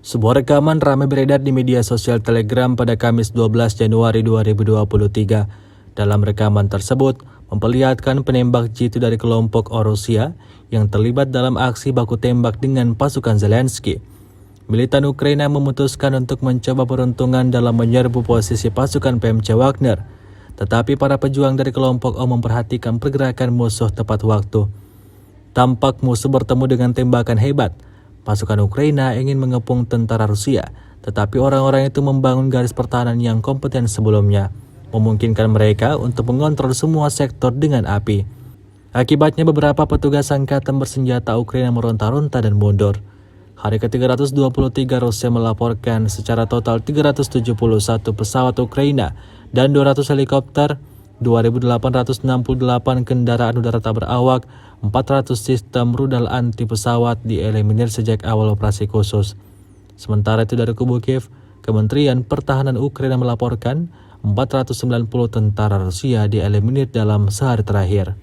Sebuah rekaman ramai beredar di media sosial Telegram pada Kamis 12 Januari 2023. Dalam rekaman tersebut, memperlihatkan penembak jitu dari kelompok Rusia yang terlibat dalam aksi baku tembak dengan pasukan Zelensky. Militan Ukraina memutuskan untuk mencoba peruntungan dalam menyerbu posisi pasukan PMC Wagner. Tetapi para pejuang dari kelompok O memperhatikan pergerakan musuh tepat waktu. Tampak musuh bertemu dengan tembakan hebat. Pasukan Ukraina ingin mengepung tentara Rusia, tetapi orang-orang itu membangun garis pertahanan yang kompeten sebelumnya, memungkinkan mereka untuk mengontrol semua sektor dengan api. Akibatnya beberapa petugas angkatan bersenjata Ukraina meronta-ronta dan mundur. Hari ke-323 Rusia melaporkan secara total 371 pesawat Ukraina dan 200 helikopter, 2.868 kendaraan udara tak berawak, 400 sistem rudal anti pesawat dieliminir sejak awal operasi khusus. Sementara itu dari kubu Kiev, Kementerian Pertahanan Ukraina melaporkan 490 tentara Rusia dieliminir dalam sehari terakhir.